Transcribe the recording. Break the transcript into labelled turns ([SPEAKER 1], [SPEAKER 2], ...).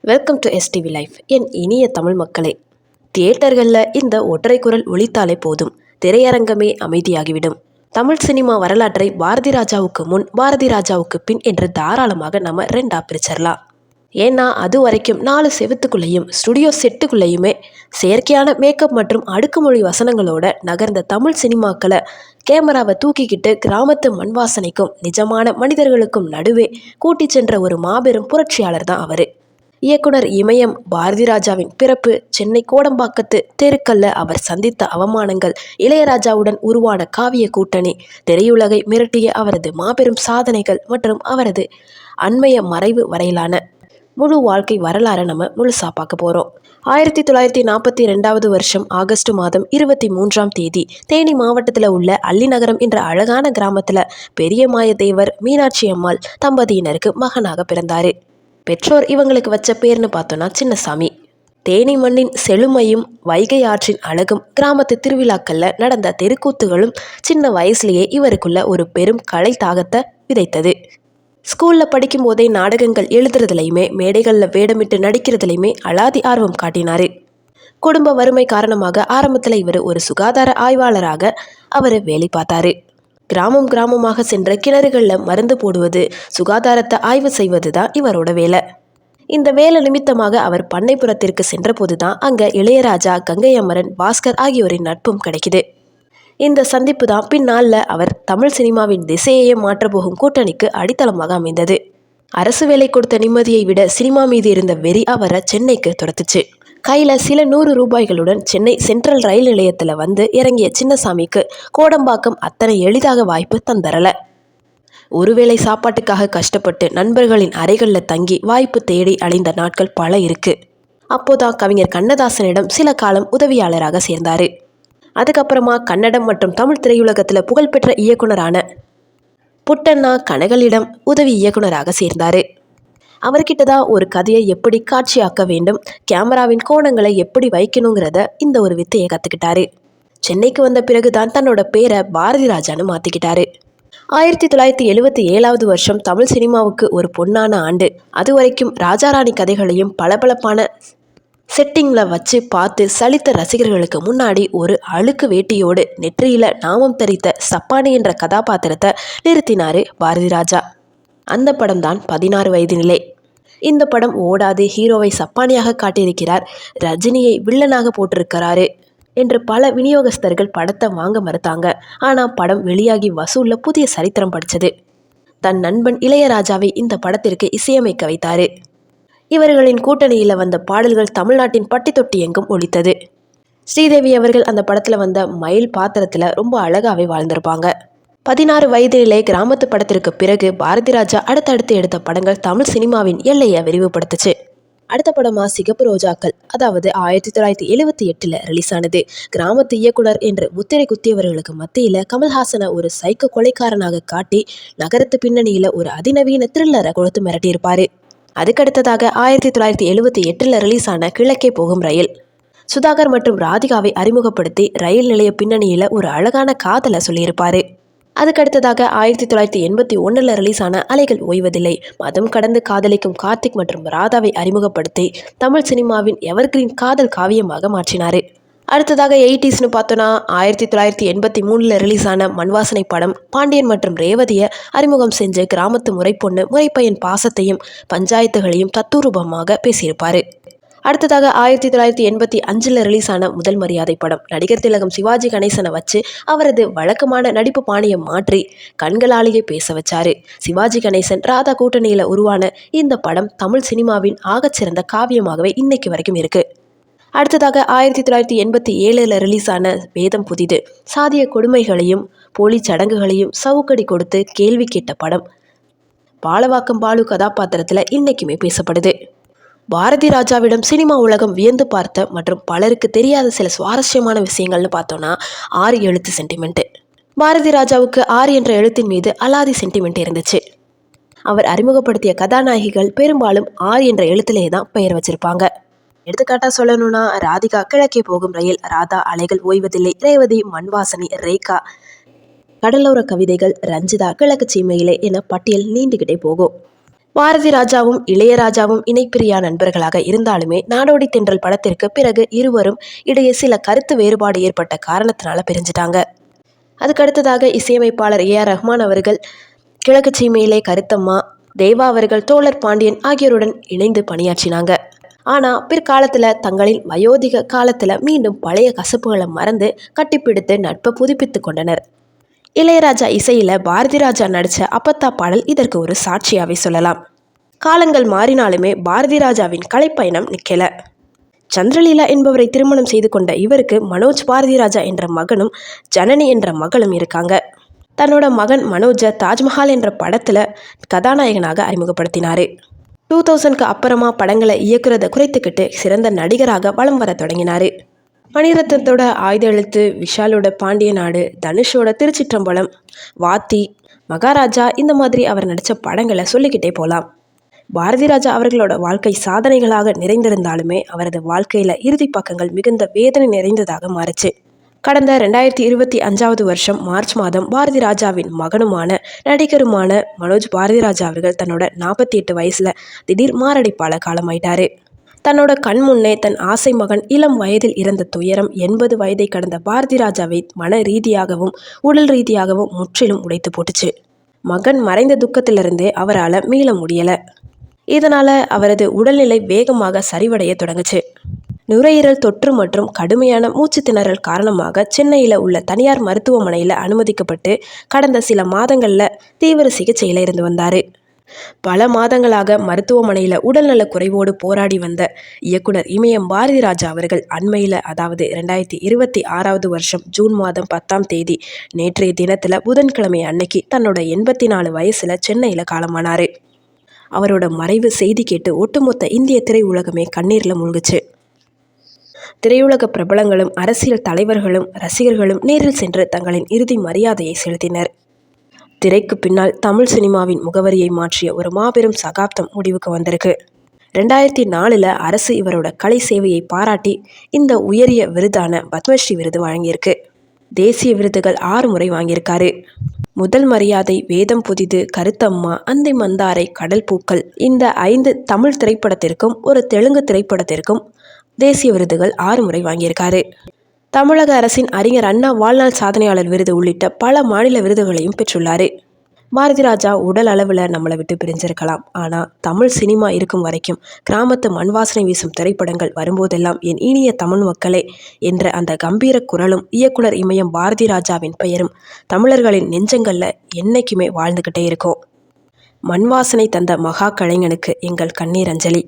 [SPEAKER 1] Welcome to STV life. என் இனிய தமிழ் மக்களே, தியேட்டர்களில் இந்த ஒற்றை குரல் ஒலித்தாலே போதும், திரையரங்கமே அமைதியாகிவிடும். தமிழ் சினிமா வரலாற்றை பாரதி ராஜாவுக்கு முன், பாரதி ராஜாவுக்கு பின் என்று தாராளமாக நம்ம ரெண்டா பிரிச்சிடலாம். ஏன்னா அது வரைக்கும் 4 செவத்துக்குள்ளேயும் ஸ்டுடியோ செட்டுக்குள்ளேயுமே செயற்கையான மேக்கப் மற்றும் அடுக்குமொழி வசனங்களோட நகர்ந்த தமிழ் சினிமாக்களை கேமராவை தூக்கிக்கிட்டு கிராமத்து மண் வாசனைக்கும் நிஜமான மனிதர்களுக்கும் நடுவே கூட்டி சென்ற ஒரு மாபெரும் புரட்சியாளர் தான் அவர். இயக்குனர் இமயம் பாரதி ராஜாவின் பிறப்பு, சென்னை கோடம்பாக்கத்து தெருக்கல்ல அவர் சந்தித்த அவமானங்கள், இளையராஜாவுடன் உருவான காவிய கூட்டணி, திரையுலகை மிரட்டிய அவரது மாபெரும் சாதனைகள் மற்றும் அவரது அண்மைய மறைவு வரையிலான முழு வாழ்க்கை வரலாறை நம்ம முழுசா பார்க்க போகிறோம். 1942 வருஷம் ஆகஸ்ட் மாதம் 23ஆம் தேதி தேனி மாவட்டத்தில் உள்ள அல்லிநகரம் என்ற அழகான கிராமத்தில் பெரியமாயதேவர் மீனாட்சி அம்மாள் தம்பதியினருக்கு மகனாக பிறந்தார். பெற்றோர் இவங்களுக்கு வச்ச பேர்னு பார்த்தோன்னா சின்னசாமி. தேனி மண்ணின் செழுமையும் வைகை ஆற்றின் அழகும் கிராமத்து திருவிழாக்களில் நடந்த தெருக்கூத்துகளும் சின்ன வயசுலேயே இவருக்குள்ள ஒரு பெரும் கலை தாகத்தை விதைத்தது. ஸ்கூலில் படிக்கும் போதே நாடகங்கள் எழுதுறதுலையுமே மேடைகளில் வேடமிட்டு நடிக்கிறதுலையுமே அலாதி ஆர்வம் காட்டினார். குடும்ப வறுமை காரணமாக ஆரம்பத்தில் இவர் ஒரு சுகாதார ஆய்வாளராக அவர் வேலை பார்த்தாரு. கிராமமாக சென்ற கிணறுகளில் மருந்து போடுவது, சுகாதாரத்தை ஆய்வு செய்வது தான் இவரோட வேலை. இந்த வேலை நிமித்தமாக அவர் பண்ணைப்புறத்திற்கு சென்ற போது தான் அங்கே இளையராஜா, கங்கை அமரன், பாஸ்கர் ஆகியோரின் நட்பும் கிடைக்குது. இந்த சந்திப்பு தான் பின்னாளில் அவர் தமிழ் சினிமாவின் திசையையே மாற்றப்போகும் கூட்டணிக்கு அடித்தளமாக அமைந்தது. அரசு வேலை கொடுத்த நிம்மதியை விட சினிமா மீது இருந்த வெறி அவரை சென்னைக்கு துரத்துச்சு. கையில் சில 100 ரூபாய்களுடன் சென்னை சென்ட்ரல் ரயில் நிலையத்தில் வந்து இறங்கிய சின்னசாமிக்கு கோடம்பாக்கம் அத்தனை எளிதாக வாய்ப்பு தந்தரல. ஒருவேளை சாப்பாட்டுக்காக கஷ்டப்பட்டு நண்பர்களின் அறைகளில் தங்கி வாய்ப்பு தேடி அழிந்த நாட்கள் பல இருக்கு. அப்போதான் கவிஞர் கண்ணதாசனிடம் சில காலம் உதவியாளராக சேர்ந்தார். அதுக்கப்புறமா கன்னடம் மற்றும் தமிழ் திரையுலகத்தில் புகழ்பெற்ற இயக்குனரான புட்டண்ணா கனகலிடம் உதவி இயக்குனராக சேர்ந்தார். அவர்கிட்ட தான் ஒரு கதையை எப்படி காட்சியாக்க வேண்டும், கேமராவின் கோணங்களை எப்படி வைக்கணுங்கிறத இந்த ஒரு வித்தையை கற்றுக்கிட்டாரு. சென்னைக்கு வந்த பிறகு தான் தன்னோட பேரை பாரதி ராஜான்னு மாற்றிக்கிட்டாரு. 1977 வருஷம் தமிழ் சினிமாவுக்கு ஒரு பொன்னான ஆண்டு. அது வரைக்கும் ராஜாராணி கதைகளையும் பளபளப்பான செட்டிங்கில் வச்சு பார்த்து சலித்த ரசிகர்களுக்கு முன்னாடி ஒரு அழுக்கு வேட்டியோடு நெற்றியில் நாமம் தரித்த சப்பானி என்ற கதாபாத்திரத்தை நிறுத்தினார் பாரதி ராஜா. அந்த படம் தான் 16 வயது நிலை. இந்த படம் ஓடாது, ஹீரோவை சப்பானியாக காட்டியிருக்கிறார், ரஜினியை வில்லனாக போட்டிருக்கிறாரு என்று பல விநியோகஸ்தர்கள் படத்தை வாங்க மறுத்தாங்க. ஆனால் படம் வெளியாகி வசூலில் புதிய சரித்திரம் படித்தது. தன் நண்பன் இளையராஜாவை இந்த படத்திற்கு இசையமைக்க வைத்தார். இவர்களின் கூட்டணியில் வந்த பாடல்கள் தமிழ்நாட்டின் பட்டி தொட்டி எங்கும் ஒலித்தது. ஸ்ரீதேவி அவர்கள் அந்த படத்தில் வந்த மயில் பாத்திரத்தில் ரொம்ப அழகாகவே வாழ்ந்திருப்பாங்க. 16 வயதிலே கிராமத்து படத்திற்கு பிறகு பாரதி ராஜா அடுத்தடுத்து எடுத்த படங்கள் தமிழ் சினிமாவின் எல்லையை விரிவுபடுத்துச்சு. அடுத்த படமா சிகப்பு ரோஜாக்கள், அதாவது 1978 ரிலீஸ் ஆனது. கிராமத்து இயக்குனர் என்று முத்திரை குத்தியவர்களுக்கு மத்தியில் கமல்ஹாசனை ஒரு சைக்கோ கொலைக்காரனாக காட்டி நகரத்து பின்னணியில் ஒரு அதிநவீன த்ரில்லரை கொடுத்து மிரட்டியிருப்பார். அதுக்கடுத்ததாக 1978 ரிலீஸ் ஆன கிழக்கே போகும் ரயில், சுதாகர் மற்றும் ராதிகாவை அறிமுகப்படுத்தி ரயில் நிலைய பின்னணியில் ஒரு அழகான காதலை சொல்லியிருப்பார். அதுக்கடுத்ததாக 1981 ரிலீஸ் ஆன அலைகள் ஓய்வதில்லை, மதம் கடந்து காதலிக்கும் கார்த்திக் மற்றும் ராதாவை அறிமுகப்படுத்தி தமிழ் சினிமாவின் எவர்கிரீன் காதல் காவியமாக மாற்றினார். அடுத்ததாக 80ஸ்னு பார்த்தோன்னா 1983 ரிலீஸ் ஆன மண்வாசனை படம் பாண்டியன் மற்றும் ரேவதியை அறிமுகம் செஞ்சு கிராமத்து முறைப்பொண்ணு முறைப்பையன் பாசத்தையும் பஞ்சாயத்துகளையும் தத்துரூபமாக பேசியிருப்பார். அடுத்ததாக 1985 ரிலீஸ் ஆன முதல் மரியாதை படம் நடிகர் திலகம் சிவாஜி கணேசனை வச்சு அவரது வழக்கமான நடிப்பு பாணியை மாற்றி கண்களாலேயே பேச வச்சாரு. சிவாஜி கணேசன் ராதா கூட்டணியில் உருவான இந்த படம் தமிழ் சினிமாவின் ஆகச்சிறந்த காவியமாகவே இன்னைக்கு வரைக்கும் இருக்கு. அடுத்ததாக 1987 ரிலீஸ் ஆன வேதம் புதிது, சாதிய கொடுமைகளையும் போலி சடங்குகளையும் சவுக்கடி கொடுத்து கேள்வி கேட்ட படம் பாலவாக்கம் பாலு கதாபாத்திரத்தில் இன்னைக்குமே பேசப்படுது. பாரதி ராஜாவிடம் சினிமா உலகம் வியந்து பார்த்த மற்றும் பலருக்கு தெரியாத சில சுவாரஸ்யமான விஷயங்கள்னு பார்த்தோன்னா 6 எழுத்து சென்டிமெண்ட்டு. பாரதி ராஜாவுக்கு 6 என்ற எழுத்தின் மீது அலாதி சென்டிமெண்ட் இருந்துச்சு. அவர் அறிமுகப்படுத்திய கதாநாயகிகள் பெரும்பாலும் 6 என்ற எழுத்திலேயே தான் பெயர் வச்சிருப்பாங்க. எடுத்துக்காட்டாக சொல்லணும்னா ராதிகா கிழக்கே போகும் ரயில், ராதா அலைகள் ஓய்வதில்லை, ரேவதி மண்வாசனி, ரேகா கடலோர கவிதைகள், ரஞ்சிதா கிழக்கு சீமையிலே என பட்டியல் நீண்டுகிட்டே போகும். பாரதி ராஜாவும் இளையராஜாவும் இணைப்பிரியா நண்பர்களாக இருந்தாலுமே நாடோடி தென்றல் படத்திற்கு பிறகு இருவரும் இடையே சில கருத்து வேறுபாடு ஏற்பட்ட காரணத்தினால பிரிஞ்சிட்டாங்க. அதுக்கடுத்ததாக இசையமைப்பாளர் ஏ.ஆர். ரஹ்மான் அவர்கள் கிழக்கு சீமையிலே கருத்தம்மா, தேவா அவர்கள் தோழர் பாண்டியன் ஆகியோருடன் இணைந்து பணியாற்றினாங்க. ஆனால் பிற்காலத்தில் தங்களின் வயோதிக காலத்தில் மீண்டும் பழைய கசப்புகளை மறந்து கட்டிப்பிடித்து நட்பை புதுப்பித்து கொண்டனர். இளையராஜா இசையில் பாரதி ராஜா நடித்த அப்பத்தா பாடல் இதற்கு ஒரு சாட்சியாகவே சொல்லலாம். காலங்கள் மாறினாலுமே பாரதி ராஜாவின் கலைப்பயணம் நிற்கல. சந்திரலீலா என்பவரை திருமணம் செய்து கொண்ட இவருக்கு மனோஜ் பாரதி ராஜா என்ற மகனும் ஜனனி என்ற மகளும் இருக்காங்க. தன்னோட மகன் மனோஜை தாஜ்மஹால் என்ற படத்தில் கதாநாயகனாக அறிமுகப்படுத்தினார். 2000க்கு அப்புறமா படங்களை இயக்குறதை குறைத்துக்கிட்டு சிறந்த நடிகராக வலம் வர தொடங்கினார். மணிரத்னத்தோட ஆயுத எழுத்து, விஷாலோட பாண்டிய நாடு, தனுஷோட திருச்சிற்றம்பலம், வாத்தி, மகாராஜா இந்த மாதிரி அவர் நடித்த படங்களை சொல்லிக்கிட்டே போகலாம். பாரதி ராஜா அவர்களோட வாழ்க்கை சாதனைகளாக நிறைந்திருந்தாலுமே அவரது வாழ்க்கையில் இறுதி பக்கங்கள் மிகுந்த வேதனை நிறைந்ததாக மாறுச்சு. கடந்த 2025 வருஷம் மார்ச் மாதம் பாரதி ராஜாவின் மகனுமான நடிகருமான மனோஜ் பாரதி ராஜா அவர்கள் தன்னோட 48 வயசில் திடீர் மாரடைப்பால் காலமாயிட்டாரு. தன்னோட கண் முன்னே தன் ஆசை மகன் இளம் வயதில் இறந்த துயரம் 80 வயதை கடந்த பாரதி ராஜாவை மன ரீதியாகவும் உடல் ரீதியாகவும் முற்றிலும் உடைத்து போட்டுச்சு. மகன் மறைந்த துக்கத்திலிருந்தே அவரால் மீள முடியலை. இதனால் அவரது உடல்நிலை வேகமாக சரிவடைய தொடங்குச்சு. நுரையீரல் தொற்று மற்றும் கடுமையான மூச்சு திணறல் காரணமாக சென்னையில் உள்ள தனியார் மருத்துவமனையில் அனுமதிக்கப்பட்டு கடந்த சில மாதங்களில் தீவிர சிகிச்சையில் இருந்து வந்தார். பல மாதங்களாக மருத்துவமனையில் உடல்நல குறைவோடு போராடி வந்த இயக்குனர் இமயம் பாரதி ராஜா அவர்கள் அண்மையில், அதாவது 2026 வருஷம் ஜூன் மாதம் 10ஆம் தேதி நேற்றைய தினத்தில் புதன்கிழமை அன்னைக்கு தன்னோட 84 வயசில் சென்னையில் காலமானார். அவரோட மறைவு செய்தி கேட்டு ஒட்டுமொத்த இந்திய திரையுலகமே கண்ணீரில் மூழ்குச்சு. திரையுலக பிரபலங்களும் அரசியல் தலைவர்களும் ரசிகர்களும் நேரில் சென்று தங்களின் இறுதி மரியாதையை செலுத்தினர். திரைக்கு பின்னால் தமிழ் சினிமாவின் முகவரியை மாற்றிய ஒரு மாபெரும் சகாப்தம் முடிவுக்கு வந்திருக்கு. 2004 அரசு இவரோட கலை சேவையை பாராட்டி இந்த உயரிய விருதான பத்மஸ்ரீ விருது வழங்கியிருக்கு. தேசிய விருதுகள் 6 முறை வாங்கியிருக்காரு. முதல் மரியாதை, வேதம் புதிது, கருத்தம்மா, அந்தை மந்தாரை, கடல் பூக்கள் இந்த 5 தமிழ் திரைப்படத்திற்கும் ஒரு தெலுங்கு திரைப்படத்திற்கும் தேசிய விருதுகள் 6 முறை வாங்கியிருக்காரு. தமிழக அரசின் அறிஞர் அண்ணா வாழ்நாள் சாதனையாளர் விருது உள்ளிட்ட பல மாநில விருதுகளையும் பெற்றுள்ளார். பாரதி ராஜா உடல் அளவில் நம்மளை விட்டு பிரிஞ்சிருக்கலாம். ஆனால் தமிழ் சினிமா இருக்கும் வரைக்கும் கிராமத்து மண் வாசனை வீசும் திரைப்படங்கள் வரும்போதெல்லாம் என் இனிய தமிழ் மக்களே என்ற அந்த கம்பீர குரலும் இயக்குனர் இமயம் பாரதி ராஜாவின் பெயரும் தமிழர்களின் நெஞ்சங்களில் என்னைக்குமே வாழ்ந்துக்கிட்டே இருக்கும். மண் வாசனை தந்த மகா கலைஞனுக்கு எங்கள் கண்ணீர் அஞ்சலி.